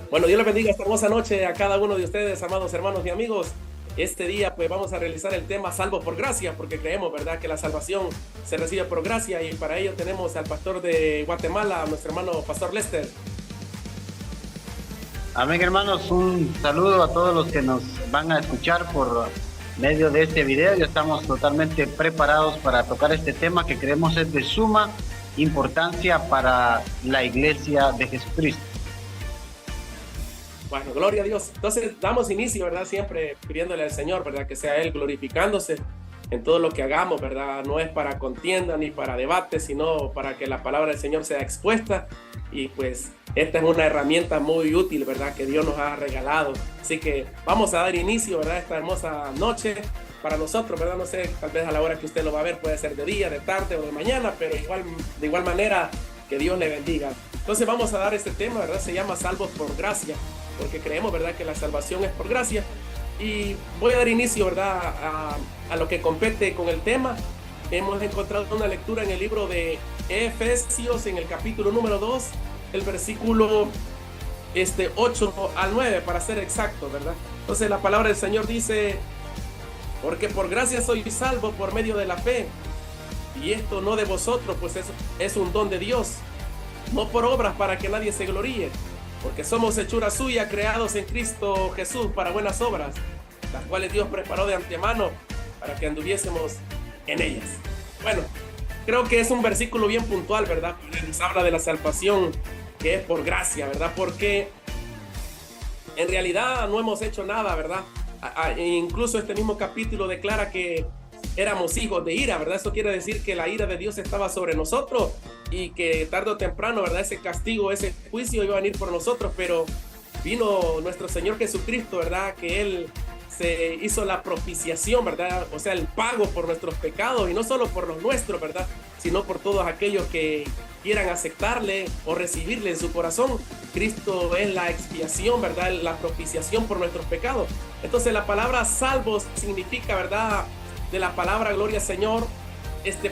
Bueno, Dios les bendiga esta hermosa noche a cada uno de ustedes, amados hermanos y amigos. Este día pues vamos a realizar el tema salvo por gracia, porque creemos, ¿verdad?, que la salvación se recibe por gracia, y para ello tenemos al pastor de Guatemala, nuestro hermano Pastor Lester. Amén, hermanos, un saludo a todos los que nos van a escuchar por medio de este video. Ya estamos totalmente preparados para tocar este tema que creemos es de suma importancia para la iglesia de Jesucristo. Bueno, gloria a Dios. Entonces damos inicio, ¿verdad?, siempre pidiéndole al Señor, ¿verdad?, que sea Él glorificándose en todo lo que hagamos, ¿verdad? No es para contienda ni para debate, sino para que la palabra del Señor sea expuesta. Y pues esta es una herramienta muy útil, ¿verdad?, que Dios nos ha regalado. Así que vamos a dar inicio, ¿verdad?, a esta hermosa noche para nosotros, ¿verdad? No sé, tal vez a la hora que usted lo va a ver puede ser de día, de tarde o de mañana, pero de igual manera que Dios le bendiga. Entonces vamos a dar este tema, ¿verdad? Se llama salvos por gracia, porque creemos, ¿verdad?, que la salvación es por gracia. Y voy a dar inicio, ¿verdad?, a lo que compete con el tema. Hemos encontrado una lectura en el libro de Efesios, en el capítulo número 2, el versículo 8 al 9, para ser exacto, ¿verdad? Entonces la palabra del Señor dice: porque por gracia sois salvos por medio de la fe, y esto no de vosotros, pues es un don de Dios, no por obras, para que nadie se gloríe, porque somos hechura suya, creados en Cristo Jesús para buenas obras, las cuales Dios preparó de antemano para que anduviésemos en ellas. Bueno, creo que es un versículo bien puntual, ¿verdad? Nos habla de la salvación que es por gracia, ¿verdad? Porque en realidad no hemos hecho nada, ¿verdad? Incluso este mismo capítulo declara que éramos hijos de ira, ¿verdad? Eso quiere decir que la ira de Dios estaba sobre nosotros y que tarde o temprano, ¿verdad?, ese castigo, ese juicio iba a venir por nosotros, pero vino nuestro Señor Jesucristo, ¿verdad?, que Él se hizo la propiciación, ¿verdad? O sea, el pago por nuestros pecados, y no solo por los nuestros, ¿verdad?, sino por todos aquellos que quieran aceptarle o recibirle en su corazón. Cristo es la expiación, ¿verdad?, la propiciación por nuestros pecados. Entonces la palabra salvos significa, ¿verdad?, de la palabra gloria Señor,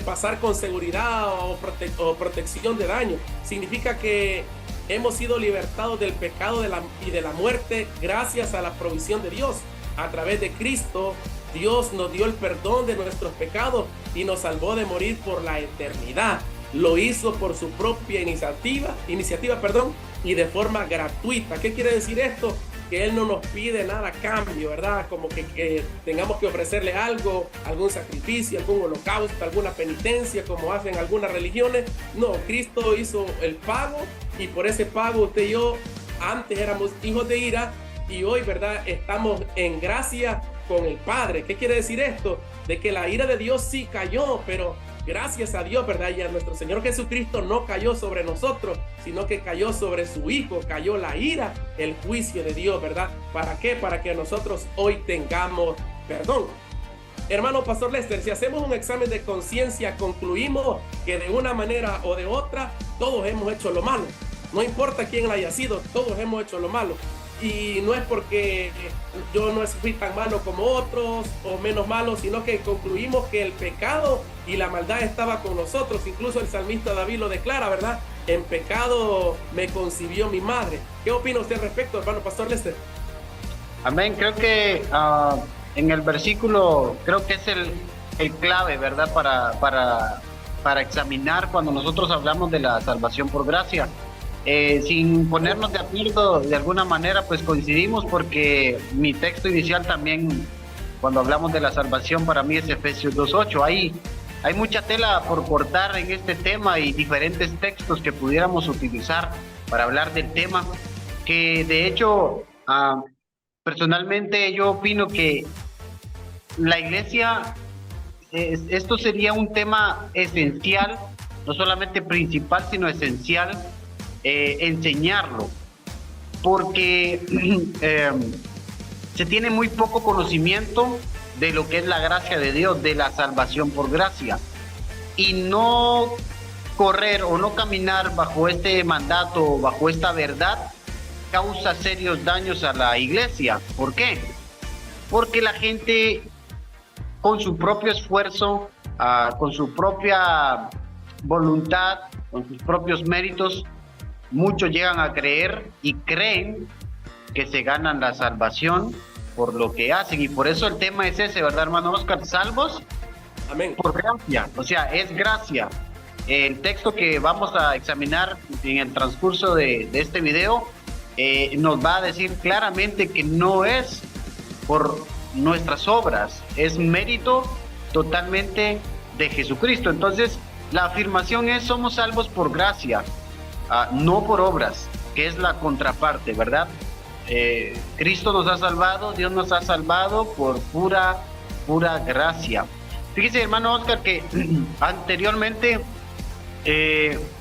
pasar con seguridad o protección de daño. Significa que hemos sido libertados del pecado y de la muerte gracias a la provisión de Dios. A través de Cristo, Dios nos dio el perdón de nuestros pecados y nos salvó de morir por la eternidad. Lo hizo por su propia iniciativa, y de forma gratuita. ¿Qué quiere decir esto? Que Él no nos pide nada a cambio, ¿verdad? Como que tengamos que ofrecerle algo, algún sacrificio, algún holocausto, alguna penitencia, como hacen algunas religiones. No, Cristo hizo el pago, y por ese pago usted y yo antes éramos hijos de ira, y hoy, ¿verdad?, estamos en gracia con el Padre. ¿Qué quiere decir esto? De que la ira de Dios sí cayó, pero gracias a Dios, ¿verdad?, y a nuestro Señor Jesucristo, no cayó sobre nosotros, sino que cayó sobre su Hijo. Cayó la ira, el juicio de Dios, ¿verdad? ¿Para qué? Para que nosotros hoy tengamos perdón. Hermano Pastor Lester, si hacemos un examen de conciencia, concluimos que de una manera o de otra todos hemos hecho lo malo. No importa quién haya sido, todos hemos hecho lo malo. Y no es porque yo no fui tan malo como otros o menos malo, sino que concluimos que el pecado y la maldad estaba con nosotros. Incluso el salmista David lo declara, ¿verdad? En pecado me concibió mi madre. ¿Qué opina usted al respecto, hermano Pastor Lester? Amén, creo que en el versículo, creo que es el clave, ¿verdad?, para examinar cuando nosotros hablamos de la salvación por gracia. Sin ponernos de acuerdo de alguna manera, pues coincidimos, porque mi texto inicial también, cuando hablamos de la salvación, para mí es Efesios 2:8. Hay mucha tela por cortar en este tema y diferentes textos que pudiéramos utilizar para hablar del tema, que de hecho, personalmente yo opino que la iglesia, esto sería un tema esencial, no solamente principal, sino esencial, enseñarlo, porque se tiene muy poco conocimiento de lo que es la gracia de Dios, de la salvación por gracia, y no correr o no caminar bajo este mandato, bajo esta verdad, causa serios daños a la iglesia. ¿Por qué? Porque la gente, con su propio esfuerzo, con su propia voluntad, con sus propios méritos, muchos llegan a creer y creen que se ganan la salvación por lo que hacen, y por eso el tema es ese, ¿verdad, hermano Oscar? Salvos Amén. por gracia, o sea, es gracia. El texto que vamos a examinar en el transcurso de este video nos va a decir claramente que no es por nuestras obras, es mérito totalmente de Jesucristo. Entonces, la afirmación es: somos salvos por gracia, no por obras, que es la contraparte, ¿verdad? Cristo nos ha salvado, Dios nos ha salvado por pura gracia. Fíjese, hermano Oscar, que anteriormente,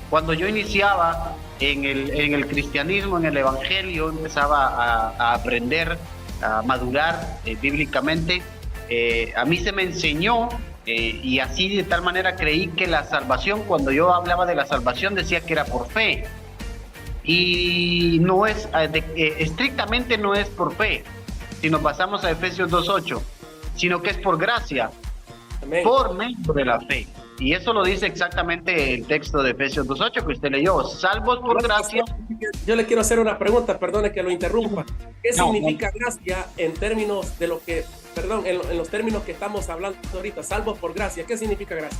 cuando yo iniciaba en el cristianismo, en el evangelio, empezaba a aprender, a madurar bíblicamente, a mí se me enseñó, y así de tal manera creí que la salvación, cuando yo hablaba de la salvación, decía que era por fe, y no es, estrictamente no es por fe, si nos pasamos a Efesios 2:8, sino que es por gracia. Amén. Por medio de la fe. Y eso lo dice exactamente el texto de Efesios 2:8 que usted leyó: salvos por gracia. Yo le quiero hacer una pregunta, perdone que lo interrumpa. ¿Qué significa gracia en términos de lo que, en los términos que estamos hablando ahorita? Salvos por gracia, ¿qué significa gracia?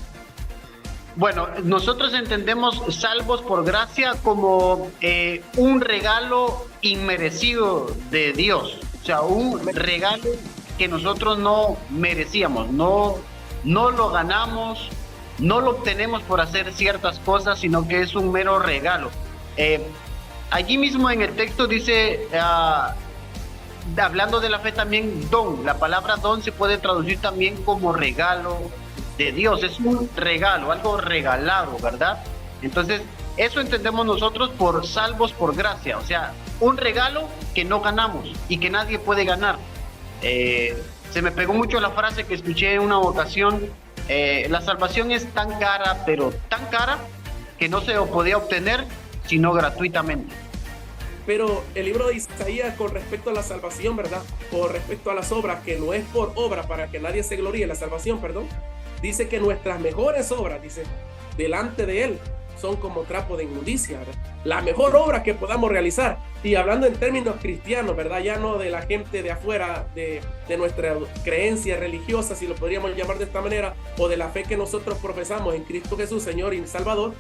Bueno, nosotros entendemos salvos por gracia como un regalo inmerecido de Dios. O sea, un regalo que nosotros no merecíamos, no lo ganamos, no lo obtenemos por hacer ciertas cosas, sino que es un mero regalo. Allí mismo en el texto dice, hablando de la fe también, don. La palabra don se puede traducir también como regalo de Dios. Es un regalo, algo regalado, ¿verdad? Entonces, eso entendemos nosotros por salvos por gracia. O sea, un regalo que no ganamos y que nadie puede ganar. Se me pegó mucho la frase que escuché en una ocasión: la salvación es tan cara, pero tan cara, que no se podía obtener sino gratuitamente. Pero el libro de Isaías, con respecto a la salvación, ¿verdad? Con respecto a las obras, que no es por obra para que nadie se gloríe, la salvación, perdón, dice que nuestras mejores obras, dice, delante de él, son como trapo de inmundicia, ¿verdad? La mejor obra que podamos realizar. Y hablando en términos cristianos, ¿verdad? Ya no de la gente de afuera, de nuestra creencia religiosa, si lo podríamos llamar de esta manera, o de la fe que nosotros profesamos en Cristo Jesús, Señor y Salvador.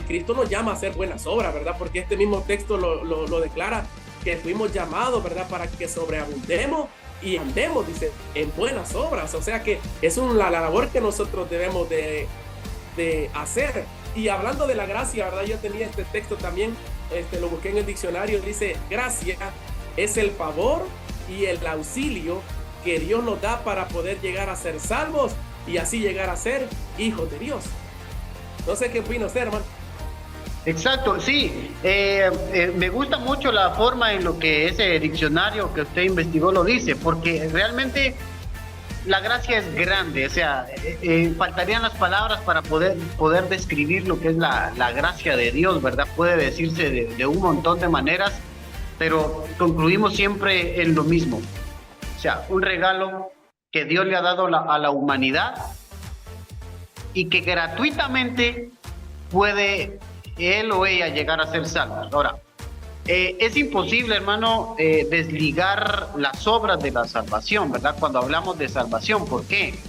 Cristo nos llama a hacer buenas obras, ¿verdad? Porque este mismo texto lo declara, que fuimos llamados, ¿verdad? Para que sobreabundemos y andemos, dice, en buenas obras. O sea que es la labor que nosotros debemos de hacer. Y hablando de la gracia, ¿verdad? Yo tenía este texto también, lo busqué en el diccionario, dice: gracia es el favor y el auxilio que Dios nos da para poder llegar a ser salvos y así llegar a ser hijos de Dios. No sé qué opina usted, hermano. Exacto, sí. Me gusta mucho la forma en lo que ese diccionario que usted investigó lo dice, porque realmente la gracia es grande. O sea, faltarían las palabras para poder describir lo que es la gracia de Dios, ¿verdad? Puede decirse de un montón de maneras, pero concluimos siempre en lo mismo. O sea, un regalo que Dios le ha dado a la humanidad y que gratuitamente puede él o ella llegar a ser salvos. Ahora, es imposible, hermano, desligar las obras de la salvación, ¿verdad? Cuando hablamos de salvación, ¿por qué?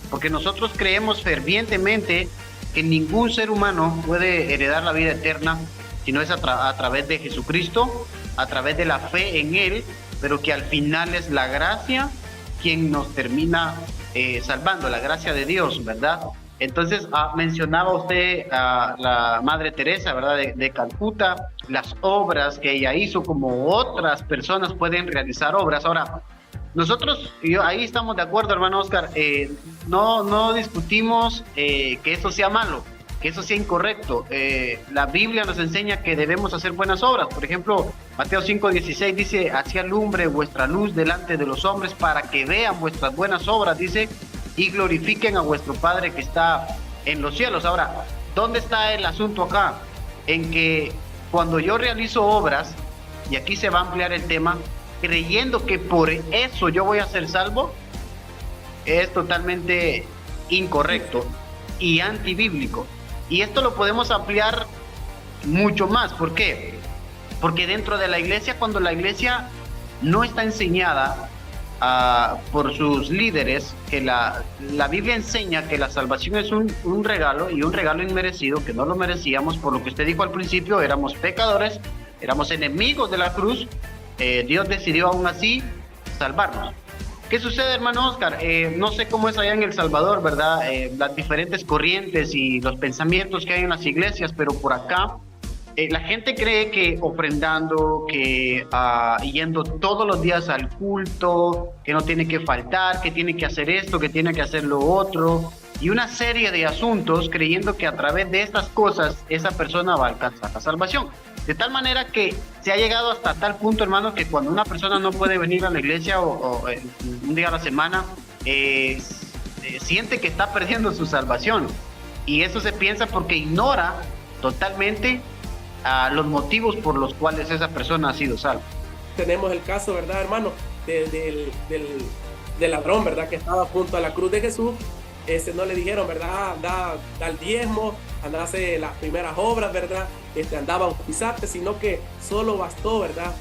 Porque nosotros creemos fervientemente que ningún ser humano puede heredar la vida eterna si no es a través de Jesucristo, a través de la fe en Él, pero que al final es la gracia quien nos termina salvando, la gracia de Dios, ¿verdad? Entonces, mencionaba usted a la Madre Teresa, ¿verdad? De Calcuta, las obras que ella hizo, como otras personas pueden realizar obras. Ahora, nosotros, ahí estamos de acuerdo, hermano Oscar, no discutimos que eso sea malo, que eso sea incorrecto. La Biblia nos enseña que debemos hacer buenas obras. Por ejemplo, Mateo 5:16 dice: así alumbre vuestra luz delante de los hombres para que vean vuestras buenas obras, dice, y glorifiquen a vuestro Padre que está en los cielos. Ahora, ¿dónde está el asunto acá? En que cuando yo realizo obras, y aquí se va a ampliar el tema, creyendo que por eso yo voy a ser salvo, es totalmente incorrecto y antibíblico. Y esto lo podemos ampliar mucho más. ¿Por qué? Porque dentro de la iglesia, cuando la iglesia no está enseñada por sus líderes, que la Biblia enseña que la salvación es un regalo, y un regalo inmerecido, que no lo merecíamos, por lo que usted dijo al principio, éramos pecadores, éramos enemigos de la cruz, Dios decidió aún así salvarnos. ¿Qué sucede, hermano Oscar? No sé cómo es allá en El Salvador, ¿verdad? Las diferentes corrientes y los pensamientos que hay en las iglesias, pero por acá la gente cree que ofrendando, que yendo todos los días al culto, que no tiene que faltar, que tiene que hacer esto, que tiene que hacer lo otro, y una serie de asuntos, creyendo que a través de estas cosas esa persona va a alcanzar la salvación. De tal manera que se ha llegado hasta tal punto, hermano, que cuando una persona no puede venir a la iglesia o un día a la semana, siente que está perdiendo su salvación. Y eso se piensa porque ignora totalmente los motivos por los cuales esa persona ha sido salva. Tenemos el caso, ¿verdad, hermano? Del ladrón, ¿verdad? Que estaba junto a la cruz de Jesús. No le dijeron, ¿verdad? Anda al diezmo, anda a hacer las primeras obras, ¿verdad? Andaba a bautizarte, sino que solo bastó, ¿verdad?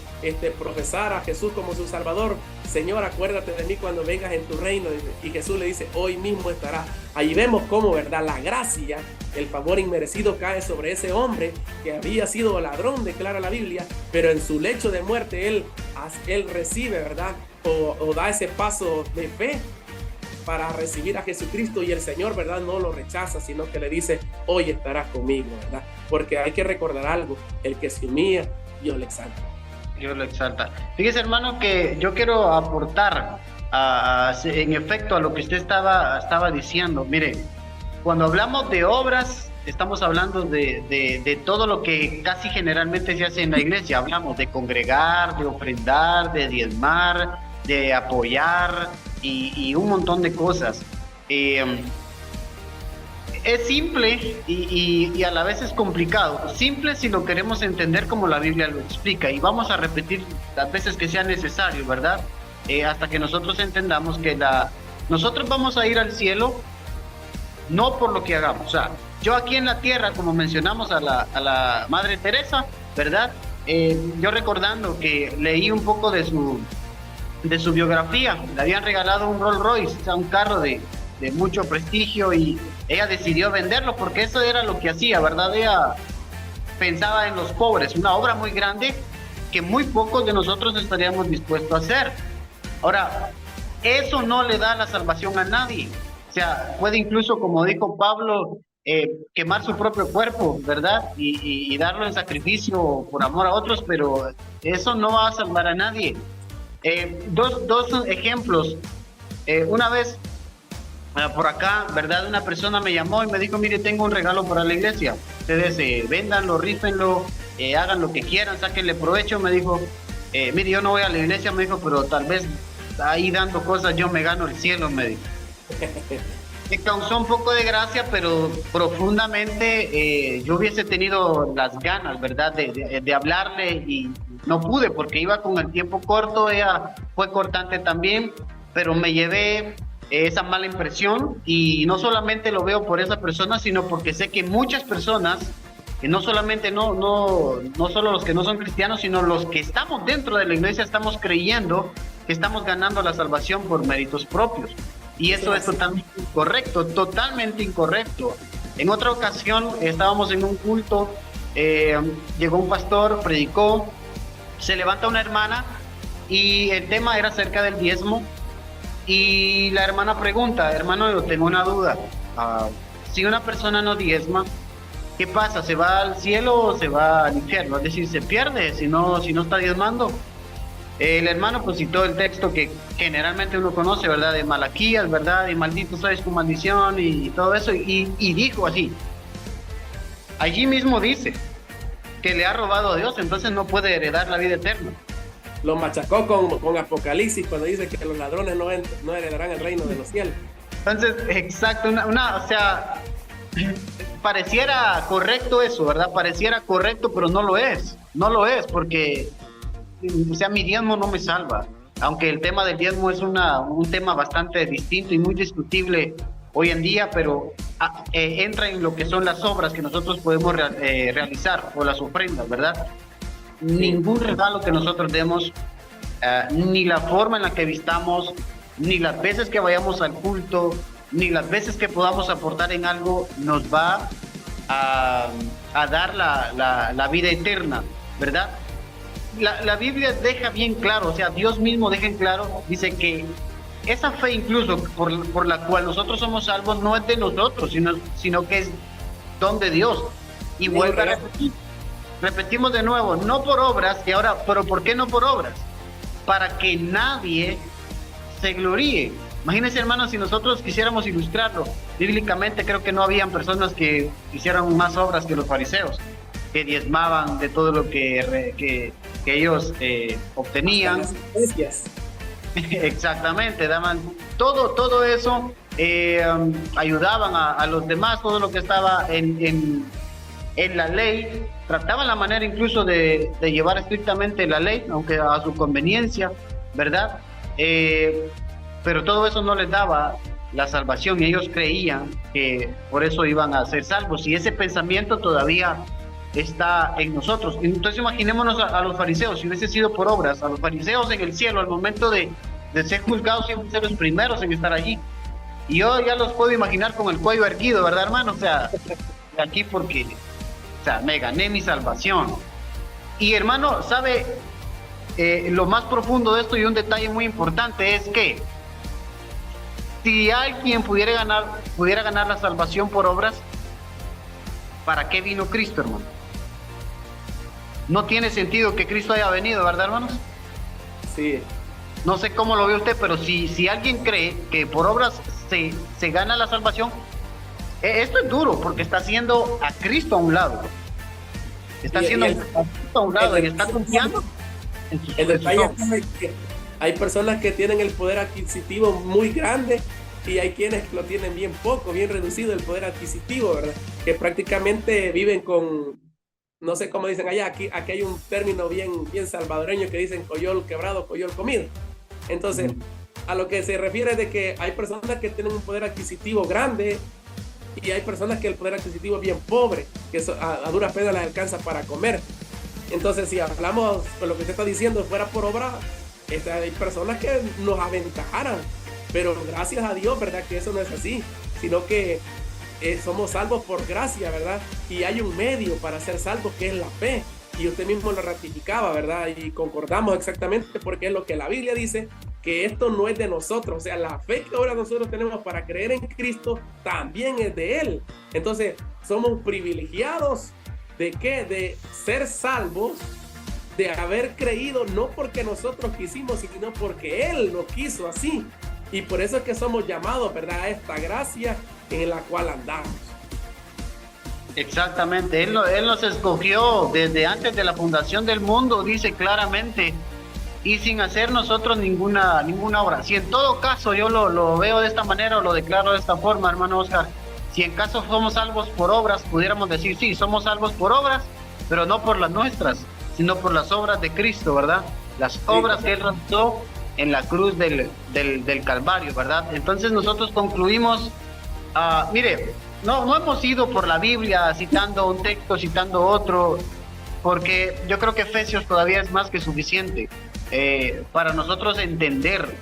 Profesar a Jesús como su Salvador. Señor, acuérdate de mí cuando vengas en tu reino. Y Jesús le dice, hoy mismo estarás. Ahí vemos cómo, ¿verdad? La gracia, el favor inmerecido cae sobre ese hombre que había sido ladrón, declara la Biblia, pero en su lecho de muerte él recibe, ¿verdad? O da ese paso de fe para recibir a Jesucristo, y el Señor, ¿verdad? No lo rechaza, sino que le dice, hoy estarás conmigo, ¿verdad? Porque hay que recordar algo, el que se humilla, Dios le exalta. Dios lo exalta. Fíjese, hermano, que yo quiero aportar en efecto a lo que usted estaba diciendo. Mire, cuando hablamos de obras, estamos hablando de todo lo que casi generalmente se hace en la iglesia. Hablamos de congregar, de ofrendar, de diezmar, de apoyar y un montón de cosas. Es simple y a la vez es complicado. Simple si lo queremos entender como la Biblia lo explica, y vamos a repetir las veces que sea necesario, ¿verdad? Hasta que nosotros entendamos que nosotros vamos a ir al cielo no por lo que hagamos. O sea, yo aquí en la tierra, como mencionamos a la Madre Teresa, ¿verdad? Yo recordando que leí un poco de su biografía, le habían regalado un Rolls Royce, o sea, un carro de mucho prestigio, y ella decidió venderlo porque eso era lo que hacía, ¿verdad? Ella pensaba en los pobres, una obra muy grande que muy pocos de nosotros estaríamos dispuestos a hacer. Ahora, eso no le da la salvación a nadie. O sea, puede incluso, como dijo Pablo, quemar su propio cuerpo, ¿verdad? Y darlo en sacrificio por amor a otros, pero eso no va a salvar a nadie. Dos ejemplos. Una vez por acá, ¿verdad? Una persona me llamó y me dijo, mire, tengo un regalo para la iglesia. Ustedes véndanlo, rífenlo, hagan lo que quieran, sáquenle provecho. Me dijo, mire, yo no voy a la iglesia, me dijo, pero tal vez ahí dando cosas yo me gano el cielo, me dijo. Me causó un poco de gracia, pero profundamente yo hubiese tenido las ganas, ¿verdad? De hablarle, y no pude porque iba con el tiempo corto. Ella fue cortante también, pero me llevé esa mala impresión, y no solamente lo veo por esa persona, sino porque sé que muchas personas, que no solamente no solo los que no son cristianos, sino los que estamos dentro de la iglesia, estamos creyendo que estamos ganando la salvación por méritos propios, y eso es totalmente incorrecto, totalmente incorrecto. En otra ocasión estábamos en un culto, llegó un pastor, predicó, se levanta una hermana y el tema era acerca del diezmo. Y la hermana pregunta, hermano, yo tengo una duda. Si una persona no diezma, ¿qué pasa? ¿Se va al cielo o se va al infierno? Es decir, ¿se pierde si no está diezmando? El hermano pues citó el texto que generalmente uno conoce, ¿verdad? De Malaquías, ¿verdad? Y maldito sois con maldición y todo eso. Y dijo así. Allí mismo dice que le ha robado a Dios, entonces no puede heredar la vida eterna. Lo machacó con Apocalipsis cuando dice que los ladrones no heredarán el reino de los cielos. Entonces, exacto, o sea, pareciera correcto eso, ¿verdad? Pareciera correcto, pero no lo es, porque, o sea, mi diezmo no me salva, aunque el tema del diezmo es un tema bastante distinto y muy discutible hoy en día, pero entra en lo que son las obras que nosotros podemos realizar, o las ofrendas, ¿verdad? ningún regalo que nosotros demos, ni la forma en la que vistamos, ni las veces que vayamos al culto, ni las veces que podamos aportar en algo, nos va a dar la vida eterna, ¿verdad? La Biblia deja bien claro, o sea, Dios mismo deja en claro, dice que esa fe incluso por la cual nosotros somos salvos no es de nosotros, sino que es don de Dios. Y vuelve a repetir. Repetimos de nuevo, no por obras, y ahora, ¿pero por qué no por obras? Para que nadie se gloríe. Imagínense, hermanos, si nosotros quisiéramos ilustrarlo bíblicamente, creo que no habían personas que hicieran más obras que los fariseos, que diezmaban de todo lo que ellos obtenían. Exactamente, daban todo eso, ayudaban a los demás, todo lo que estaba en la ley, trataban la manera incluso de llevar estrictamente la ley, aunque a su conveniencia, ¿verdad? Pero todo eso no les daba la salvación y ellos creían que por eso iban a ser salvos, y ese pensamiento todavía está en nosotros. Entonces imaginémonos a los fariseos, si hubiese sido por obras, a los fariseos en el cielo, al momento de ser juzgados, iban a ser los primeros en estar allí. Y yo ya los puedo imaginar con el cuello erguido, ¿verdad, hermano? O sea, aquí porque, o sea, me gané mi salvación. Y hermano, ¿sabe? Lo más profundo de esto, y un detalle muy importante, es que si alguien pudiera ganar la salvación por obras, ¿para qué vino Cristo, hermano? No tiene sentido que Cristo haya venido, ¿verdad, hermanos? Sí. No sé cómo lo ve usted, pero si alguien cree que por obras se gana la salvación, esto es duro, porque está haciendo a Cristo a un lado. Está haciendo a Cristo a un lado y está confiando en sus detalle es que hay personas que tienen el poder adquisitivo muy grande y hay quienes lo tienen bien poco, bien reducido el poder adquisitivo, ¿verdad? Que prácticamente viven con, no sé cómo dicen allá, aquí hay un término bien salvadoreño que dicen coyol quebrado, coyol comido. Entonces, a lo que se refiere de que hay personas que tienen un poder adquisitivo grande y hay personas que el poder adquisitivo es bien pobre, que a duras penas les alcanza para comer. Entonces, si hablamos con lo que usted está diciendo, fuera por obra, hay personas que nos aventajaran, pero gracias a Dios, ¿verdad? Que eso no es así, sino que somos salvos por gracia, ¿verdad? Y hay un medio para ser salvos, que es la fe, y usted mismo lo ratificaba, ¿verdad? Y concordamos exactamente porque es lo que la Biblia dice, que esto no es de nosotros, o sea, la fe que ahora nosotros tenemos para creer en Cristo también es de Él. Entonces, somos privilegiados ¿de qué? De ser salvos, de haber creído, no porque nosotros quisimos, sino porque Él lo quiso así. Y por eso es que somos llamados, ¿verdad?, a esta gracia en la cual andamos. Exactamente, Él nos escogió desde antes de la fundación del mundo, dice claramente, y sin hacer nosotros ninguna obra. Si en todo caso yo lo veo de esta manera o lo declaro de esta forma, hermano Oscar, si en caso somos salvos por obras, pudiéramos decir, sí, somos salvos por obras, pero no por las nuestras, sino por las obras de Cristo, ¿verdad? Las obras que Él realizó en la cruz del Calvario, ¿verdad? Entonces nosotros concluimos, mire, no hemos ido por la Biblia citando un texto, citando otro, porque yo creo que Efesios todavía es más que suficiente para nosotros entender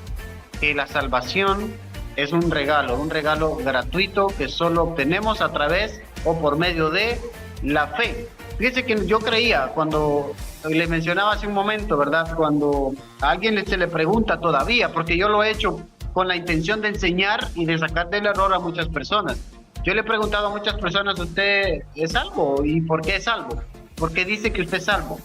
que la salvación es un regalo gratuito que solo obtenemos a través o por medio de la fe. Fíjese que yo creía, cuando le mencionaba hace un momento, ¿verdad? Cuando a alguien se le pregunta todavía, porque yo lo he hecho con la intención de enseñar y de sacar del error a muchas personas. Yo le he preguntado a muchas personas, ¿usted es salvo? ¿Y por qué es salvo? ¿Por qué dice que usted es salvo?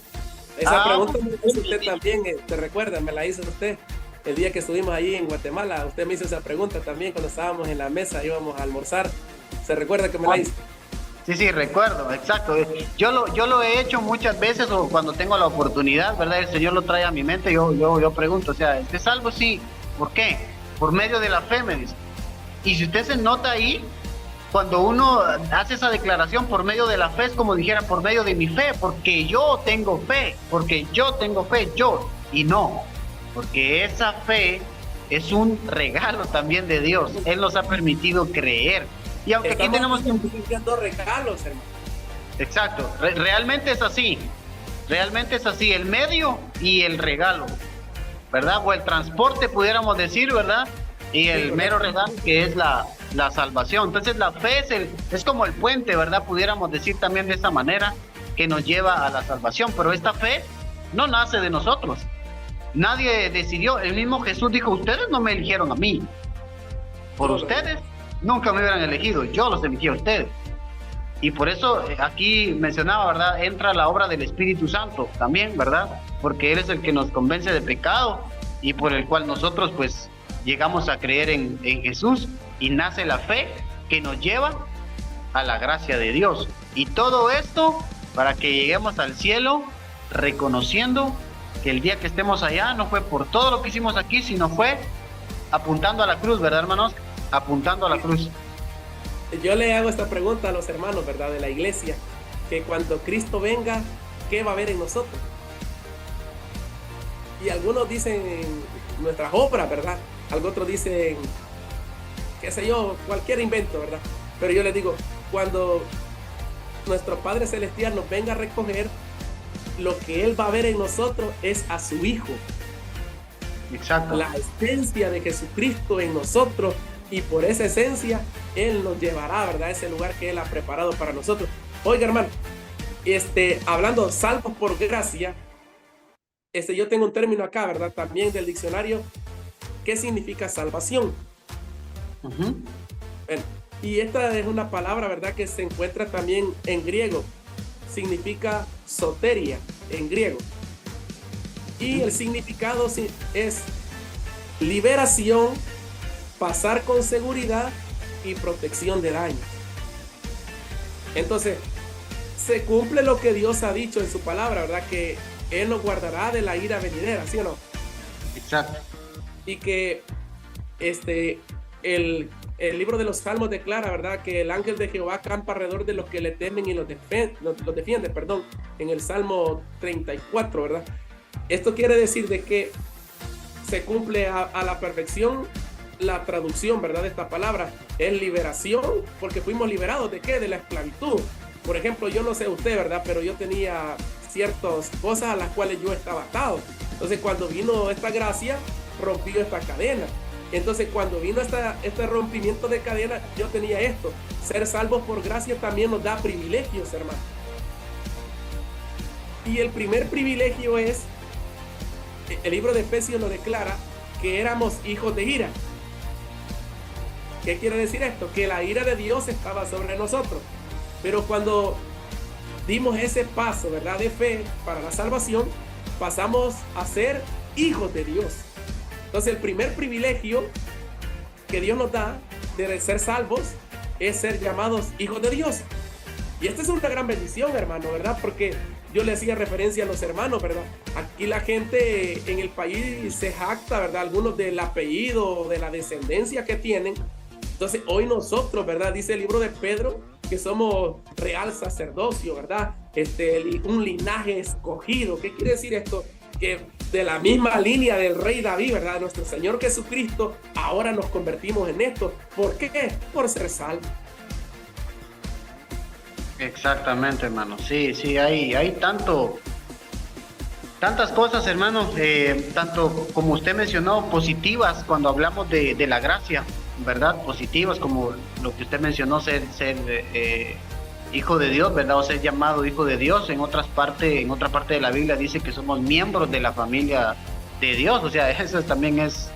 Esa pregunta me hizo usted también, ¿te recuerda? Me la hizo usted el día que estuvimos ahí en Guatemala. Usted me hizo esa pregunta también cuando estábamos en la mesa, íbamos a almorzar. ¿Se recuerda que me la hizo? Sí, recuerdo, exacto. Yo lo he hecho muchas veces, o cuando tengo la oportunidad, ¿verdad? El Señor lo trae a mi mente, yo pregunto, o sea, ¿usted es salvo? Sí. ¿Por qué? Por medio de la fe, me dice. Y si usted se nota ahí, cuando uno hace esa declaración por medio de la fe, es como dijera, por medio de mi fe, porque yo tengo fe, y no, porque esa fe es un regalo también de Dios. Él nos ha permitido creer. Y aunque aquí tenemos dos regalos, hermano. Exacto, realmente es así. Realmente es así, el medio y el regalo, ¿verdad? O el transporte, pudiéramos decir, ¿verdad? Y el mero regalo que es la salvación. Entonces la fe es como el puente, ¿verdad? Pudiéramos decir también de esta manera, que nos lleva a la salvación. Pero esta fe no nace de nosotros. Nadie decidió. El mismo Jesús dijo, ustedes no me eligieron a mí. Por ustedes nunca me hubieran elegido. Yo los elegí a ustedes. Y por eso aquí mencionaba, ¿verdad? Entra la obra del Espíritu Santo también, ¿verdad? Porque Él es el que nos convence de pecado y por el cual nosotros pues llegamos a creer en Jesús y nace la fe que nos lleva a la gracia de Dios. Y todo esto para que lleguemos al cielo reconociendo que el día que estemos allá no fue por todo lo que hicimos aquí, sino fue apuntando a la cruz, ¿verdad, hermanos? Apuntando a la cruz. Yo le hago esta pregunta a los hermanos, ¿verdad? De la iglesia, que cuando Cristo venga, ¿qué va a haber en nosotros? Y algunos dicen nuestras obras, ¿verdad? Otros dicen, qué sé yo, cualquier invento, ¿verdad? Pero yo les digo, cuando nuestro Padre Celestial nos venga a recoger, lo que Él va a ver en nosotros es a su Hijo. Exacto. La esencia de Jesucristo en nosotros, y por esa esencia Él nos llevará, ¿verdad?, a ese lugar que Él ha preparado para nosotros. Oiga, hermano, hablando salvos por gracia, yo tengo un término acá, ¿verdad?, también del diccionario. ¿Qué significa salvación? Uh-huh. Bueno, y esta es una palabra, ¿verdad?, que se encuentra también en griego. Significa soteria en griego. Y el significado es liberación, pasar con seguridad y protección de daños. Entonces, se cumple lo que Dios ha dicho en su palabra, ¿verdad? Que Él nos guardará de la ira venidera, ¿sí o no? Exacto. Y que el libro de los Salmos declara, ¿verdad?, que el ángel de Jehová campa alrededor de los que le temen y los defiende, perdón, en el Salmo 34, ¿verdad? Esto quiere decir de que se cumple a la perfección la traducción, ¿verdad?, de esta palabra. Es liberación, porque fuimos liberados ¿de qué? De la esclavitud. Por ejemplo, yo no sé usted, ¿verdad?, pero yo tenía ciertas cosas a las cuales yo estaba atado. Entonces, cuando vino esta gracia, rompió esta cadena. Entonces, cuando vino este rompimiento de cadena, yo tenía esto. Ser salvos por gracia también nos da privilegios, hermano. Y el primer privilegio es, el libro de Efesios lo declara, que éramos hijos de ira. ¿Qué quiere decir esto? Que la ira de Dios estaba sobre nosotros. Pero cuando dimos ese paso, ¿verdad?, de fe para la salvación, pasamos a ser hijos de Dios. Entonces, el primer privilegio que Dios nos da de ser salvos es ser llamados hijos de Dios. Y esta es una gran bendición, hermano, ¿verdad? Porque yo le hacía referencia a los hermanos, ¿verdad? Aquí la gente en el país se jacta, ¿verdad?, algunos del apellido, de la descendencia que tienen. Entonces, hoy nosotros, ¿verdad?, dice el libro de Pedro, que somos real sacerdocio, ¿verdad? Un linaje escogido. ¿Qué quiere decir esto? Que de la misma línea del rey David, ¿verdad?, nuestro Señor Jesucristo, ahora nos convertimos en esto. ¿Por qué? Por ser salvos. Exactamente, hermano. Sí, hay tantas cosas, hermano, tanto como usted mencionó, positivas cuando hablamos de la gracia, ¿verdad? Positivas como lo que usted mencionó, ser hijo de Dios, ¿verdad? O ser llamado hijo de Dios. En otra parte de la Biblia dice que somos miembros de la familia de Dios. O sea, eso también es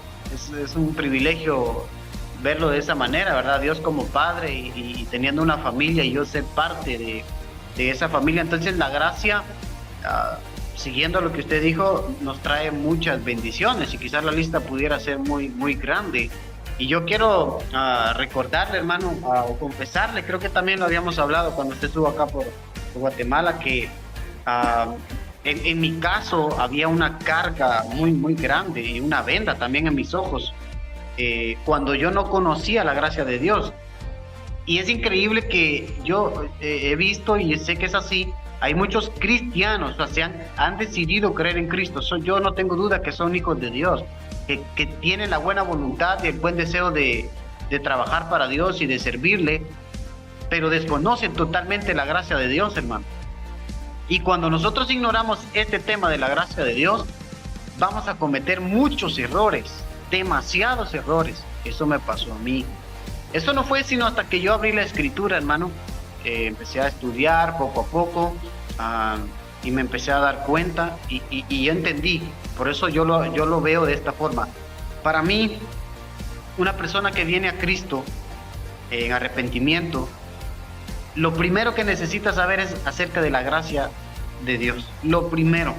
un privilegio verlo de esa manera, ¿verdad? Dios como padre y teniendo una familia y yo ser parte de esa familia. Entonces la gracia, siguiendo lo que usted dijo, nos trae muchas bendiciones y quizás la lista pudiera ser muy, muy grande. Y yo quiero recordarle, hermano, o confesarle, creo que también lo habíamos hablado cuando usted estuvo acá por Guatemala, que en mi caso había una carga muy, muy grande y una venda también en mis ojos cuando yo no conocía la gracia de Dios. Y es increíble que yo he visto y sé que es así. Hay muchos cristianos, o sea, han decidido creer en Cristo. Yo no tengo duda que son hijos de Dios, que tienen la buena voluntad y el buen deseo de trabajar para Dios y de servirle, pero desconocen totalmente la gracia de Dios, hermano. Y cuando nosotros ignoramos este tema de la gracia de Dios, vamos a cometer muchos errores, demasiados errores. Eso me pasó a mí. Eso no fue sino hasta que yo abrí la escritura, hermano. Empecé a estudiar poco a poco y me empecé a dar cuenta y yo entendí. Por eso yo lo veo de esta forma. Para mí, una persona que viene a Cristo en arrepentimiento, lo primero que necesita saber es acerca de la gracia de Dios. Lo primero.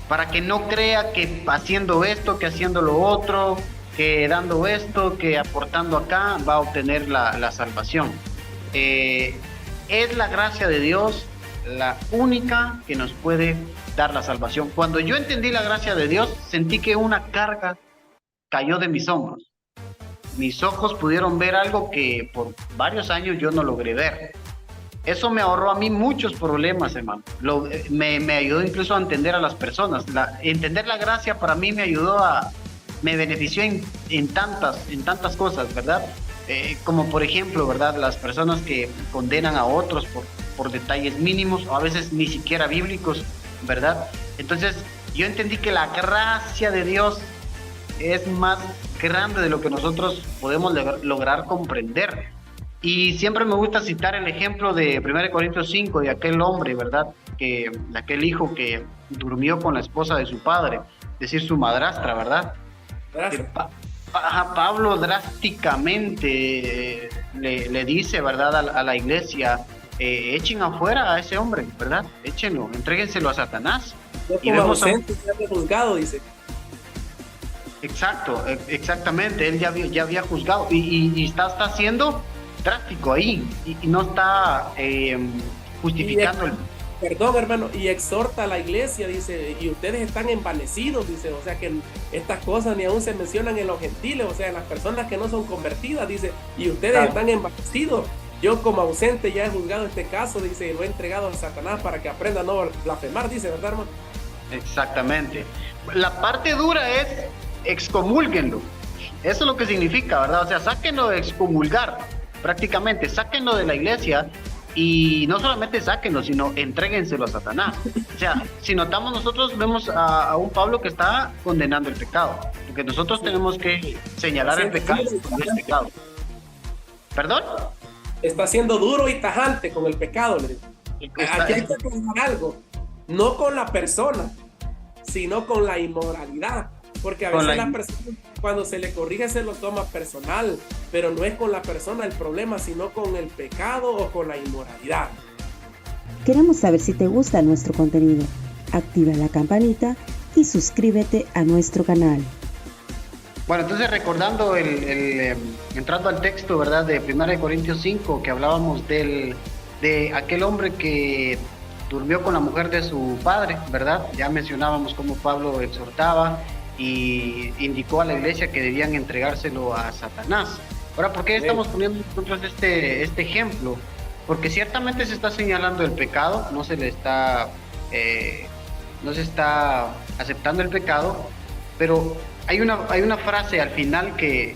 Para que no crea que haciendo esto, que haciendo lo otro, que dando esto, que aportando acá, va a obtener la salvación. Es la gracia de Dios la única que nos puede dar la salvación. Cuando yo entendí la gracia de Dios, sentí que una carga cayó de mis hombros. Mis ojos pudieron ver algo que por varios años yo no logré ver. Eso me ahorró a mí muchos problemas, hermano. Me ayudó incluso a entender a las personas. Entender la gracia para mí me benefició en tantas cosas, ¿verdad? Como por ejemplo, ¿verdad? Las personas que condenan a otros por detalles mínimos o a veces ni siquiera bíblicos, ¿verdad? Entonces yo entendí que la gracia de Dios es más grande de lo que nosotros podemos lograr comprender. Y siempre me gusta citar el ejemplo de 1 Corintios 5, de aquel hombre, ¿verdad? De aquel hijo que durmió con la esposa de su padre, es decir, su madrastra, ¿verdad? Pablo drásticamente le dice, ¿verdad? A la iglesia, echen afuera a ese hombre, ¿verdad? Échenlo, entréguenselo a Satanás. Y vemos juzgado, dice. Exacto, exactamente, él ya había juzgado y está siendo drástico ahí y no está justificando Perdón, hermano, y exhorta a la iglesia, dice, y ustedes están envanecidos, dice, o sea que estas cosas ni aún se mencionan en los gentiles, o sea, en las personas que no son convertidas, dice, y ustedes están envanecidos. Yo como ausente ya he juzgado este caso, dice, y lo he entregado a Satanás para que aprenda a no blasfemar, dice, ¿verdad, hermano? Exactamente. La parte dura es excomúlguenlo. Eso es lo que significa, ¿verdad? O sea, sáquenlo de excomulgar, prácticamente, sáquenlo de la iglesia. Y no solamente sáquenlo, sino entréguenselo a Satanás. O sea, si notamos, nosotros vemos a un Pablo que está condenando el pecado, porque nosotros tenemos que señalar el pecado. ¿Perdón? Está siendo duro y tajante con el pecado. Aquí hay que condenar algo, no con la persona, sino con la inmoralidad. Porque a veces la persona, cuando se le corrige, se lo toma personal, pero no es con la persona el problema, sino con el pecado o con la inmoralidad. Queremos saber si te gusta nuestro contenido. Activa la campanita y suscríbete a nuestro canal. Bueno, entonces recordando, entrando al texto, ¿verdad? De 1 Corintios 5, que hablábamos de aquel hombre que durmió con la mujer de su padre, ¿verdad? Ya mencionábamos cómo Pablo exhortaba y indicó a la iglesia que debían entregárselo a Satanás. Ahora, ¿por qué estamos poniendo nosotros este ejemplo? Porque ciertamente se está señalando el pecado, no se está aceptando el pecado, pero hay una frase al final que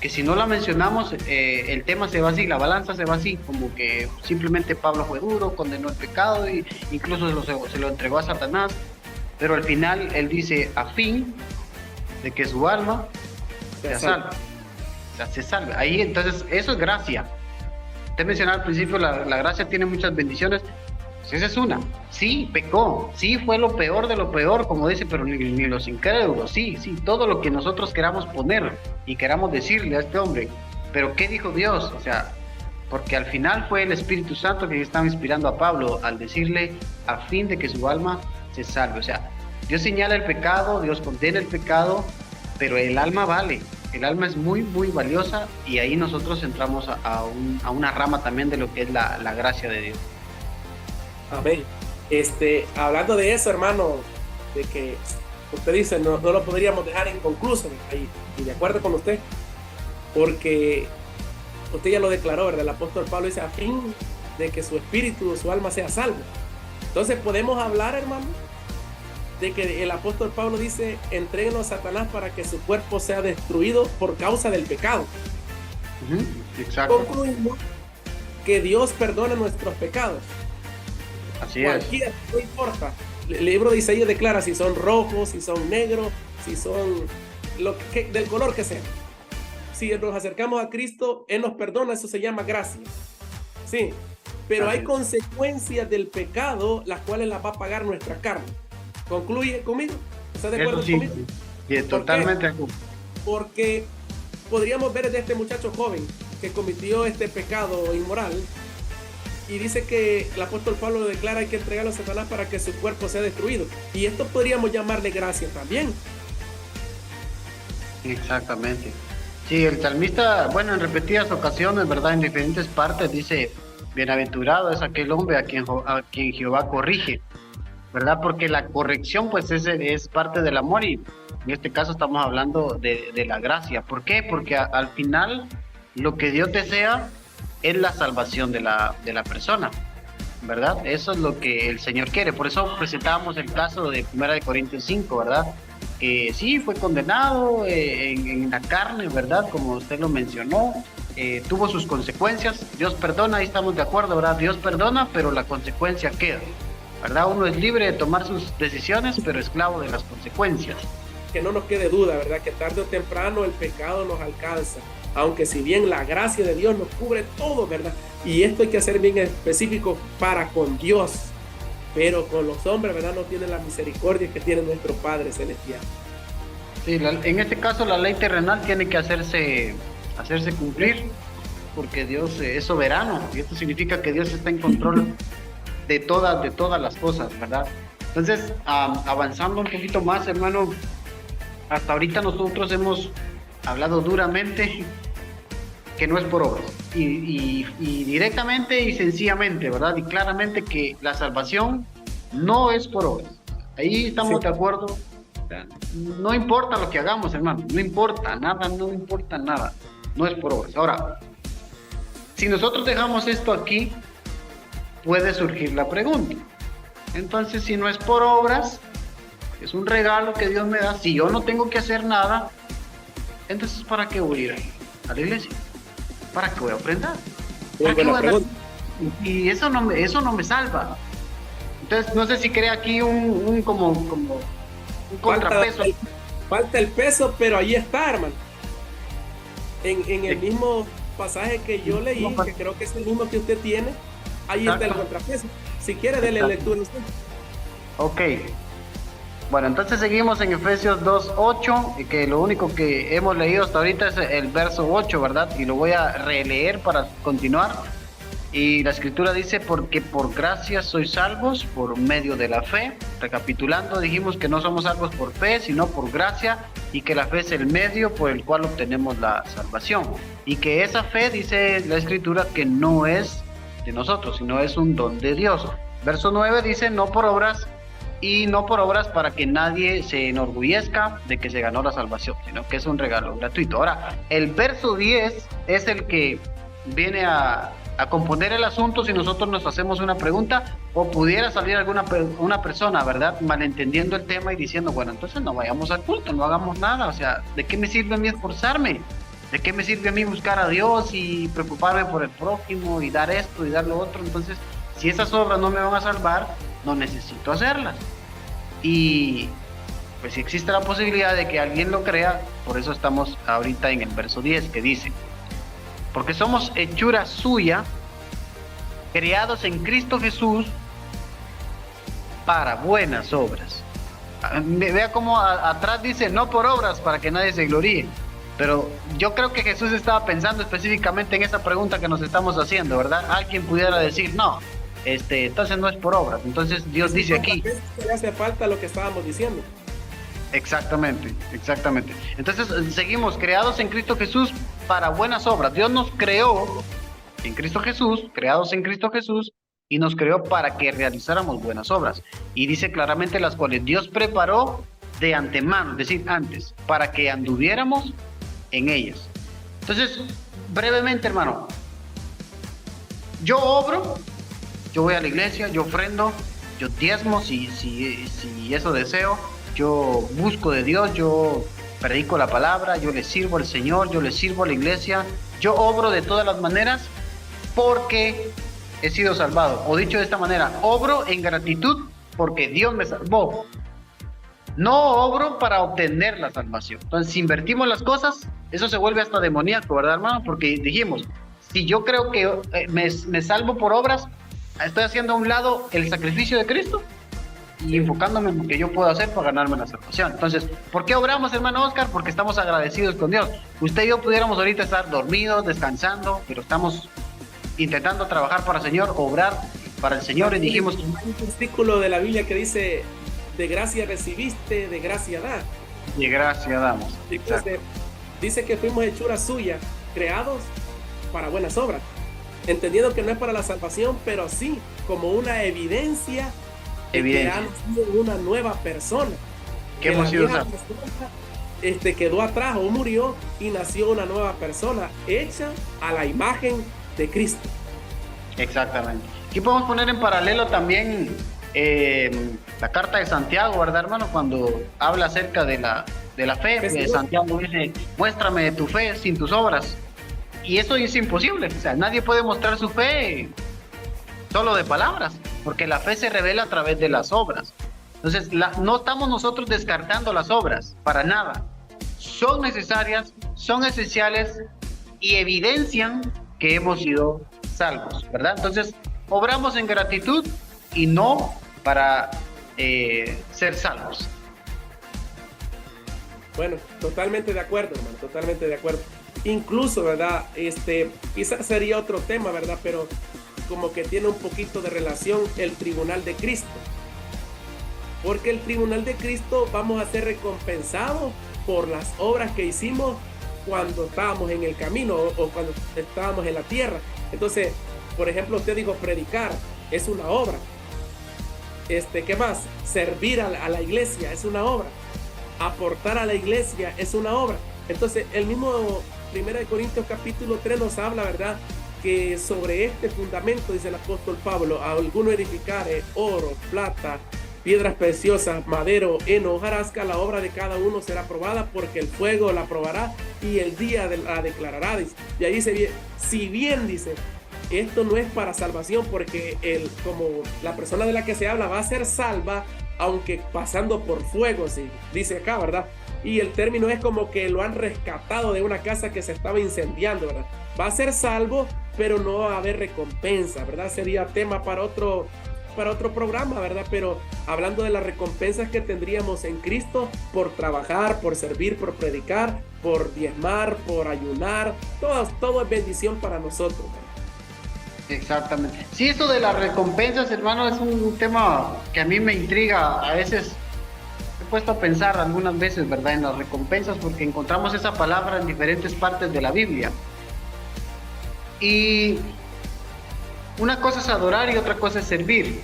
si no la mencionamos, el tema se va así, la balanza se va así, como que simplemente Pablo fue duro, condenó el pecado e incluso se lo entregó a Satanás. Pero al final él dice, a fin de que su alma sea salva. O sea, se salve. Ahí entonces, eso es gracia. Usted mencionaba al principio, la gracia tiene muchas bendiciones. Pues esa es una. Sí, pecó. Sí, fue lo peor de lo peor, como dice, pero ni los incrédulos. Sí, todo lo que nosotros queramos poner y queramos decirle a este hombre. Pero ¿qué dijo Dios? O sea, porque al final fue el Espíritu Santo que estaba inspirando a Pablo al decirle, a fin de que su alma se salve. O sea, Dios señala el pecado, Dios condena el pecado, pero el alma vale, el alma es muy, muy valiosa y ahí nosotros entramos a una rama también de lo que es la gracia de Dios. Amén. Hablando de eso, hermano, de que usted dice, no lo podríamos dejar inconcluso, y de acuerdo con usted, porque usted ya lo declaró, ¿verdad? El apóstol Pablo dice, a fin de que su espíritu, su alma sea salvo. Entonces podemos hablar, hermano, de que el apóstol Pablo dice, entréguenlo a Satanás para que su cuerpo sea destruido por causa del pecado. Exacto. Concluimos que Dios perdona nuestros pecados. Así es. Cualquiera, no importa. El libro de Isaías declara si son rojos, si son negros, si son del color que sea. Si nos acercamos a Cristo, Él nos perdona, eso se llama gracia. Sí, pero hay consecuencias del pecado, las cuales las va a pagar nuestra carne. ¿Concluye conmigo? ¿Estás de acuerdo conmigo? Sí, totalmente de acuerdo. Porque podríamos ver de este muchacho joven que cometió este pecado inmoral, y dice que el apóstol Pablo lo declara: hay que entregarlo a Satanás para que su cuerpo sea destruido. Y esto podríamos llamarle gracia también. Exactamente. Sí, el salmista, bueno, en repetidas ocasiones, ¿verdad? En diferentes partes dice: bienaventurado es aquel hombre a quien Jehová corrige, ¿verdad? Porque la corrección, pues, es parte del amor, y en este caso estamos hablando de la gracia. ¿Por qué? Porque al final lo que Dios desea es la salvación de la persona, ¿verdad? Eso es lo que el Señor quiere. Por eso presentábamos el caso de 1 Corintios 5, ¿verdad? Que sí, fue condenado en la carne, ¿verdad? Como usted lo mencionó, tuvo sus consecuencias. Dios perdona, ahí estamos de acuerdo, ¿verdad? Dios perdona, pero la consecuencia queda, ¿verdad? Uno es libre de tomar sus decisiones, pero esclavo de las consecuencias. Que no nos quede duda, ¿verdad? Que tarde o temprano el pecado nos alcanza. Aunque si bien la gracia de Dios nos cubre todo, ¿verdad? Y esto hay que ser bien específico para con Dios. Pero con los hombres, ¿verdad? No tienen la misericordia que tiene nuestro Padre Celestial. Sí, en este caso la ley terrenal tiene que hacerse cumplir, porque Dios es soberano, y esto significa que Dios está en control de todas las cosas, ¿verdad? Entonces, avanzando un poquito más, hermano, hasta ahorita nosotros hemos hablado duramente que no es por obras, y directamente y sencillamente, ¿verdad? Y claramente que la salvación no es por obras. Ahí estamos de acuerdo. No importa lo que hagamos, hermano, no importa nada, no es por obras. Ahora, si nosotros dejamos esto aquí, puede surgir la pregunta: entonces, si no es por obras, es un regalo que Dios me da, si yo no tengo que hacer nada, entonces ¿para qué voy a ir a la iglesia? ¿Para qué voy a aprender? Y eso no me salva. Entonces, no sé si crea aquí un contrapeso. Falta el peso, pero ahí está, hermano. En el mismo pasaje que yo leí, que creo que es el mismo que usted tiene, ahí está el contrapeso. Si quiere, déle lectura usted. Ok. Bueno, entonces seguimos en Efesios 2:8, y que lo único que hemos leído hasta ahorita es el verso 8, ¿verdad? Y lo voy a releer para continuar. Y la escritura dice: porque por gracia sois salvos por medio de la fe. Recapitulando, dijimos que no somos salvos por fe, sino por gracia, y que la fe es el medio por el cual obtenemos la salvación. Y que esa fe, dice la escritura, que no es de nosotros, sino es un don de Dios. Verso 9 dice: no por obras, y no por obras para que nadie se enorgullezca de que se ganó la salvación, sino que es un regalo gratuito. Ahora, el verso 10 es el que viene a componer el asunto si nosotros nos hacemos una pregunta, o pudiera salir una persona, ¿verdad?, malentendiendo el tema y diciendo: bueno, entonces no vayamos al culto, no hagamos nada. O sea, ¿de qué me sirve a mí esforzarme? ¿De qué me sirve a mí buscar a Dios y preocuparme por el prójimo y dar esto y dar lo otro? Entonces, si esas obras no me van a salvar, no necesito hacerlas. Y pues si existe la posibilidad de que alguien lo crea, por eso estamos ahorita en el verso 10, que dice: porque somos hechura suya, creados en Cristo Jesús para buenas obras. Vea cómo atrás dice: no por obras para que nadie se gloríe. Pero yo creo que Jesús estaba pensando específicamente en esa pregunta que nos estamos haciendo, ¿verdad? Alguien pudiera decir: no, entonces no es por obras. Entonces Dios dice aquí: le hace falta lo que estábamos diciendo. Exactamente. Entonces seguimos: creados en Cristo Jesús para buenas obras. Dios nos creó en Cristo Jesús, creados en Cristo Jesús, y nos creó para que realizáramos buenas obras. Y dice claramente: las cuales Dios preparó de antemano, es decir, antes, para que anduviéramos en ellas. Entonces, brevemente, hermano, yo obro, yo voy a la iglesia, yo ofrendo, yo diezmo si eso deseo, yo busco de Dios, yo predico la palabra, yo le sirvo al Señor, yo le sirvo a la iglesia, yo obro de todas las maneras porque he sido salvado. O dicho de esta manera, obro en gratitud porque Dios me salvó. No obro para obtener la salvación. Entonces, si invertimos las cosas, eso se vuelve hasta demoníaco, ¿verdad, hermano? Porque dijimos, si yo creo que me salvo por obras, estoy haciendo a un lado el sacrificio de Cristo y enfocándome en lo que yo puedo hacer para ganarme la salvación. Entonces, ¿por qué obramos, hermano Oscar? Porque estamos agradecidos con Dios. Usted y yo pudiéramos ahorita estar dormidos, descansando, pero estamos intentando trabajar para el Señor, obrar para el Señor, y dijimos... Hay un versículo de la Biblia que dice, de gracia recibiste, de gracia da. De gracia damos. Entonces, dice que fuimos hechura suya, creados para buenas obras, entendiendo que no es para la salvación, pero sí como una evidencia de que han sido una nueva persona. ¿Qué hemos sido? Quedó atrás o murió y nació una nueva persona hecha a la imagen de Cristo. Exactamente. Aquí podemos poner en paralelo también la carta de Santiago, ¿verdad, hermano? Cuando habla acerca de la fe, Santiago dice, muéstrame tu fe sin tus obras. Y eso es imposible. O sea, nadie puede mostrar su fe solo de palabras, porque la fe se revela a través de las obras. Entonces, no estamos nosotros descartando las obras, para nada. Son necesarias, son esenciales y evidencian que hemos sido salvos, ¿verdad? Entonces, obramos en gratitud y no para ser salvos. Bueno, totalmente de acuerdo, hermano, totalmente de acuerdo. Incluso, ¿verdad? Quizás sería otro tema, ¿verdad? Pero como que tiene un poquito de relación el tribunal de Cristo. Porque el tribunal de Cristo vamos a ser recompensados por las obras que hicimos cuando estábamos en el camino o cuando estábamos en la tierra. Entonces, por ejemplo, usted dijo predicar, es una obra. ¿Qué más? Servir a la iglesia es una obra. Aportar a la iglesia es una obra. Entonces, el mismo 1 Corintios capítulo 3 nos habla, ¿verdad? Que sobre este fundamento, dice el apóstol Pablo, a alguno edificare oro, plata, piedras preciosas, madero, heno, hojarasca, la obra de cada uno será probada, porque el fuego la probará y el día la declarará. Dice. Y ahí dice bien, si bien dice, esto no es para salvación, porque como la persona de la que se habla va a ser salva, aunque pasando por fuego, sí, dice acá, ¿verdad? Y el término es como que lo han rescatado de una casa que se estaba incendiando, ¿verdad? Va a ser salvo, pero no va a haber recompensa, ¿verdad? Sería tema para otro programa, ¿verdad? Pero hablando de las recompensas que tendríamos en Cristo por trabajar, por servir, por predicar, por diezmar, por ayunar, todo es bendición para nosotros, ¿verdad? Exactamente. Sí, eso de las recompensas, hermano, es un tema que a mí me intriga. A veces he puesto a pensar algunas veces, ¿verdad?, en las recompensas, porque encontramos esa palabra en diferentes partes de la Biblia. Y una cosa es adorar y otra cosa es servir,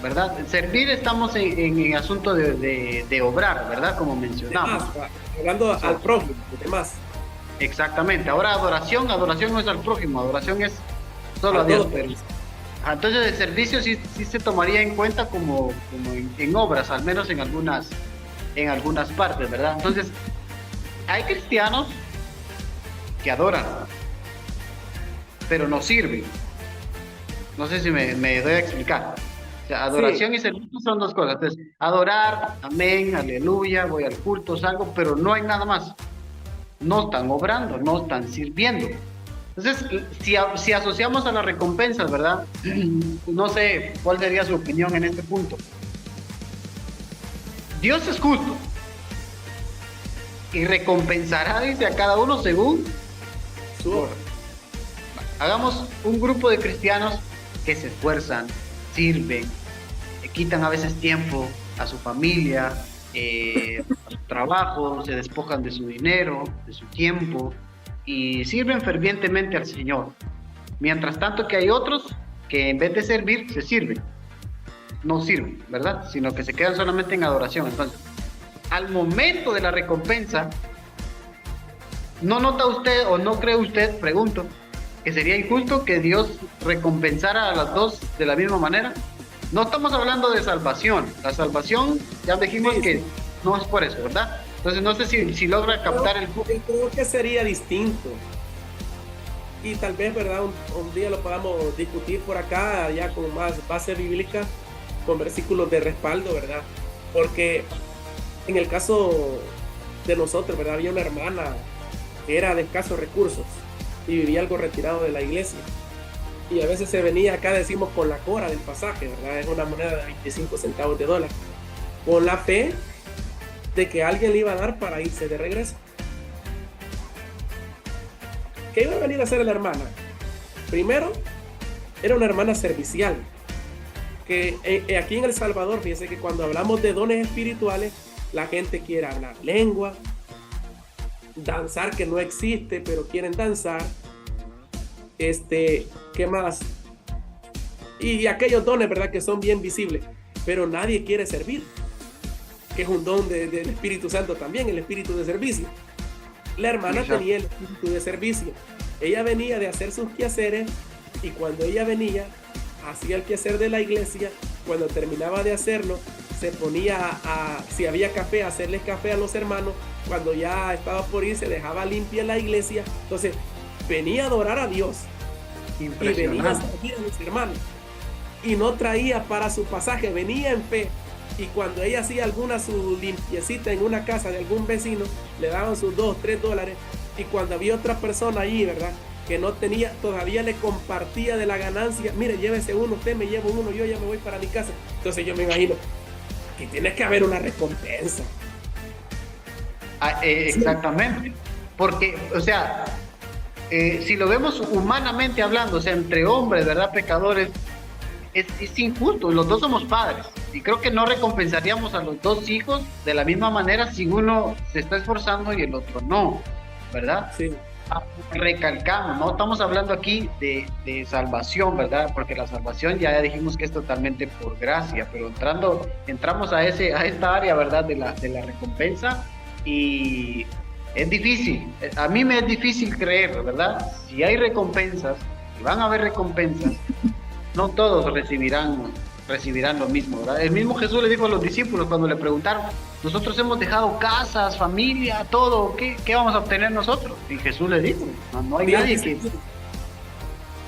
¿verdad? Servir estamos en el asunto de obrar, ¿verdad? Como mencionamos. Hablando al prójimo, demás. Exactamente. Ahora adoración no es al prójimo, adoración es solo a Dios. Pero, entonces el servicio sí se tomaría en cuenta como en obras, al menos en algunas partes, ¿verdad? Entonces, hay cristianos que adoran, pero no sirven. No sé si me doy a explicar. O sea, adoración y servicio son dos cosas. Entonces, adorar, amén, aleluya, voy al culto, salgo, pero no hay nada más. No están obrando, no están sirviendo. Entonces, si asociamos a las recompensas, ¿verdad? No sé cuál sería su opinión en este punto. Dios es justo y recompensará, dice, a cada uno según su obra. Hagamos un grupo de cristianos que se esfuerzan, sirven, quitan a veces tiempo a su familia, a su trabajo, se despojan de su dinero, de su tiempo y sirven fervientemente al Señor. Mientras tanto que hay otros que en vez de servir, se sirven. No sirven, ¿verdad? Sino que se quedan solamente en adoración. Entonces, al momento de la recompensa, ¿no nota usted o no cree usted, pregunto, que sería injusto que Dios recompensara a las dos de la misma manera? No estamos hablando de salvación. La salvación, ya dijimos que no es por eso, ¿verdad? Entonces no sé si logra captar el punto. Creo que sería distinto. y tal vez, ¿verdad? Un día lo podamos discutir por acá, ya con más base bíblica, con versículos de respaldo, ¿verdad? Porque en el caso de nosotros, ¿verdad? Había una hermana que era de escasos recursos y vivía algo retirado de la iglesia. Y a veces se venía acá, decimos, con la cora del pasaje, ¿verdad? Es una moneda de 25 centavos de dólar. Con la fe de que alguien le iba a dar para irse de regreso. ¿Qué iba a venir a hacer la hermana? Primero, era una hermana servicial. Que aquí en El Salvador, fíjense que cuando hablamos de dones espirituales, la gente quiere hablar lengua, danzar, que no existe, pero quieren danzar. ¿Qué más? Y aquellos dones, ¿verdad? Que son bien visibles, pero nadie quiere servir, que es un don del Espíritu Santo también, el espíritu de servicio. La hermana tenía el espíritu de servicio. Ella venía de hacer sus quehaceres, y cuando ella venía, hacía el quehacer de la iglesia. Cuando terminaba de hacerlo, se ponía si había café, a hacerles café a los hermanos. Cuando ya estaba por irse, dejaba limpia la iglesia. Entonces, venía a adorar a Dios y venía a servir a los hermanos, y no traía para su pasaje, venía en fe. Y cuando ella hacía su limpiecita en una casa de algún vecino, le daban sus $2, $3. Y cuando había otra persona allí, ¿verdad?, que no tenía, todavía le compartía de la ganancia. Mire, llévese uno, usted me llevo uno, yo ya me voy para mi casa. Entonces yo me imagino que tiene que haber una recompensa. Exactamente. Porque, o sea, si lo vemos humanamente hablando, o sea, entre hombres, ¿verdad?, pecadores, es injusto. Los dos somos padres y creo que no recompensaríamos a los dos hijos de la misma manera si uno se está esforzando y el otro no, ¿verdad? Sí. Recalcamos, no estamos hablando aquí de salvación, ¿verdad? Porque la salvación ya dijimos que es totalmente por gracia, pero entramos a esta área, ¿verdad?, de la recompensa, y es difícil. A mí me es difícil creer, ¿verdad? Si hay recompensas, si van a haber recompensas, no todos recibirán lo mismo, ¿verdad? El mismo Jesús le dijo a los discípulos cuando le preguntaron: nosotros hemos dejado casas, familia, todo, ¿qué vamos a obtener nosotros? Y Jesús le dijo: no hay nadie que...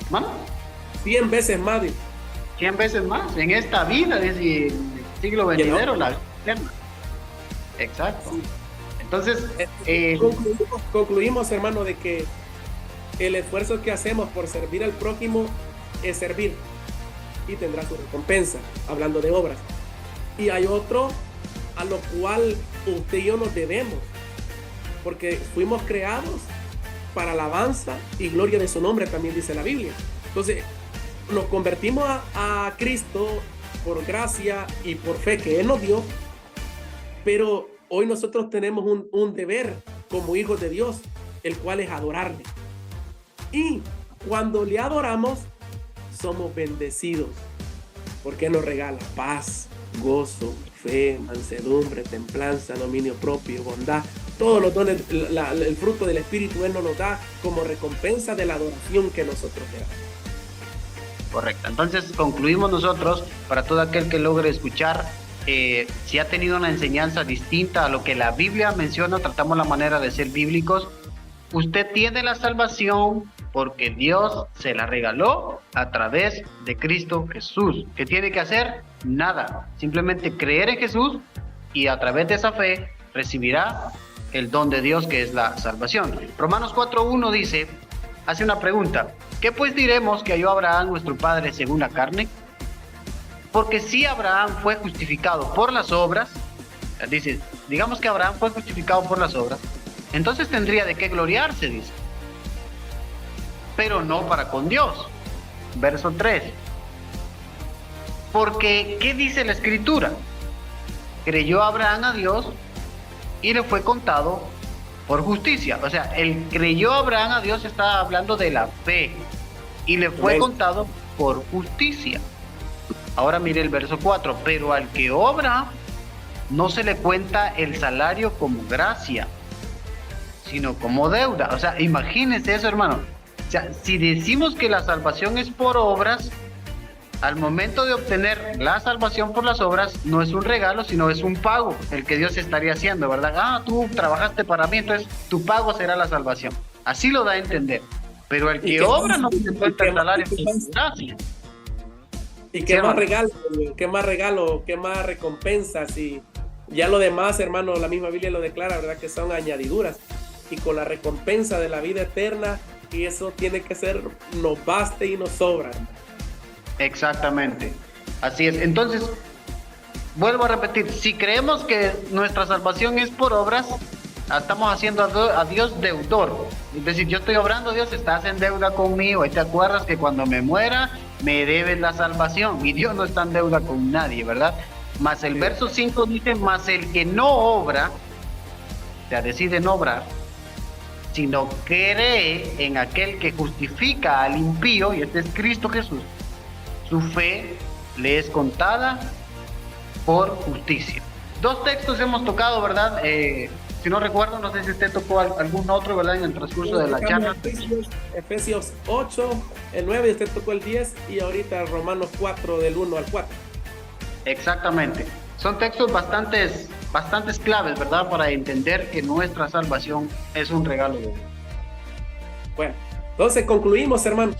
¿Mano? 100 veces más. 100 veces más, en esta vida, en el siglo venidero, la vida eterna. Exacto. Sí. Entonces, concluimos, hermano, de que el esfuerzo que hacemos por servir al prójimo es servir, y tendrá su recompensa, hablando de obras. Y hay otro a lo cual usted y yo nos debemos, porque fuimos creados para alabanza y gloria de su nombre, también dice la Biblia. Entonces, nos convertimos a Cristo por gracia y por fe que Él nos dio, pero hoy nosotros tenemos un deber como hijos de Dios, el cual es adorarle. Y cuando le adoramos, somos bendecidos, porque nos regala paz, gozo, fe, mansedumbre, templanza, dominio propio, bondad. Todos los dones, el fruto del Espíritu Él nos da como recompensa de la adoración que nosotros le damos. Correcto. Entonces concluimos nosotros, para todo aquel que logre escuchar, si ha tenido una enseñanza distinta a lo que la Biblia menciona, tratamos la manera de ser bíblicos. Usted tiene la salvación porque Dios se la regaló a través de Cristo Jesús. ¿Qué tiene que hacer? Nada. Simplemente creer en Jesús, y a través de esa fe recibirá el don de Dios, que es la salvación. Romanos 4:1 dice, hace una pregunta: ¿qué pues diremos que halló Abraham nuestro padre según la carne? Porque si Abraham fue justificado por las obras, dice, digamos que Abraham fue justificado por las obras, entonces tendría de qué gloriarse, dice, pero no para con Dios. Verso 3. Porque, ¿qué dice la Escritura? Creyó Abraham a Dios y le fue contado por justicia. O sea, el creyó Abraham a Dios está hablando de la fe, y le fue contado por justicia. Ahora mire el verso 4. Pero al que obra, no se le cuenta el salario como gracia, sino como deuda. O sea, imagínense eso, hermano. O sea, si decimos que la salvación es por obras, al momento de obtener la salvación por las obras, no es un regalo, sino es un pago el que Dios estaría haciendo, ¿verdad? Tú trabajaste para mí, entonces tu pago será la salvación. Así lo da a entender. pero el ¿Y que qué obra más? no se cuenta el salario ¿Y qué más? de gracia. ¿Y Sí, qué más hermano. regalo? ¿Qué más recompensas? Y ya lo demás, hermano, la misma Biblia lo declara, ¿verdad? Que son añadiduras. Y con la recompensa de la vida eterna, y eso tiene que ser, nos baste y nos sobra. Exactamente. Así es. Entonces, vuelvo a repetir, si creemos que nuestra salvación es por obras, estamos haciendo a Dios deudor. Es decir, yo estoy obrando, Dios, estás en deuda conmigo. Y te acuerdas que cuando me muera, me debes la salvación. Y Dios no está en deuda con nadie, ¿verdad? Más el verso 5 dice, más el que no obra, o sea, decide no obrar, sino cree en aquel que justifica al impío, y este es Cristo Jesús, su fe le es contada por justicia. 2 textos hemos tocado, ¿verdad? Si no recuerdo, no sé si usted tocó algún otro, ¿verdad? En el transcurso de la charla. Efesios 8, el 9, y usted tocó el 10, y ahorita Romanos 4, del 1 al 4. Exactamente. Son textos bastantes claves, ¿verdad? Para entender que nuestra salvación es un regalo de Dios. Bueno, entonces concluimos, hermano.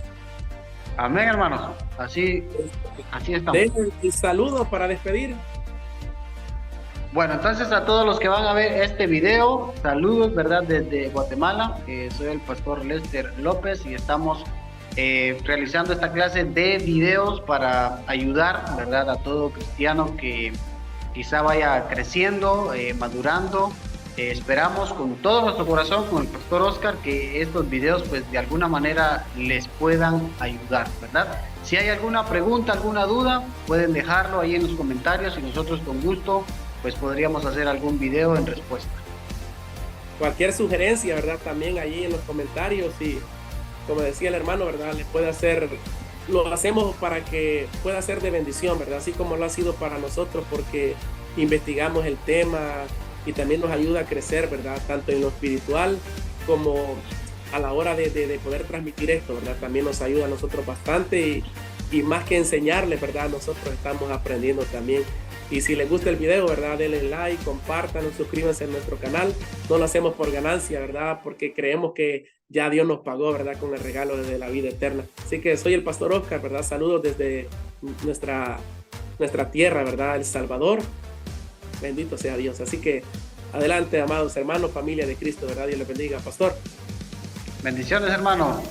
Amén, hermanos. Así estamos. Den el saludo para despedir. Bueno, entonces a todos los que van a ver este video, saludos, ¿verdad? Desde Guatemala. Soy el pastor Lester López y estamos realizando esta clase de videos para ayudar, ¿verdad? A todo cristiano que quizá vaya creciendo, madurando. Esperamos con todo nuestro corazón, con el pastor Oscar, que estos videos pues de alguna manera les puedan ayudar, ¿verdad? Si hay alguna pregunta, alguna duda, pueden dejarlo ahí en los comentarios y nosotros con gusto pues podríamos hacer algún video en respuesta. Cualquier sugerencia, ¿verdad? También allí en los comentarios, y como decía el hermano, ¿verdad? Le puede hacer, lo hacemos para que pueda ser de bendición, ¿verdad? Así como lo ha sido para nosotros, porque investigamos el tema y también nos ayuda a crecer, ¿verdad? Tanto en lo espiritual como a la hora de poder transmitir esto, ¿verdad? También nos ayuda a nosotros bastante, y más que enseñarles, ¿verdad? Nosotros estamos aprendiendo también. Y si les gusta el video, ¿verdad? Denle like, compártanlo, suscríbanse a nuestro canal. No lo hacemos por ganancia, ¿verdad? Porque creemos que ya Dios nos pagó, ¿verdad? Con el regalo de la vida eterna. Así que soy el pastor Oscar, ¿verdad? Saludos desde nuestra tierra, ¿verdad? El Salvador. Bendito sea Dios. Así que adelante, amados hermanos, familia de Cristo, ¿verdad? Dios les bendiga, pastor. Bendiciones, hermano.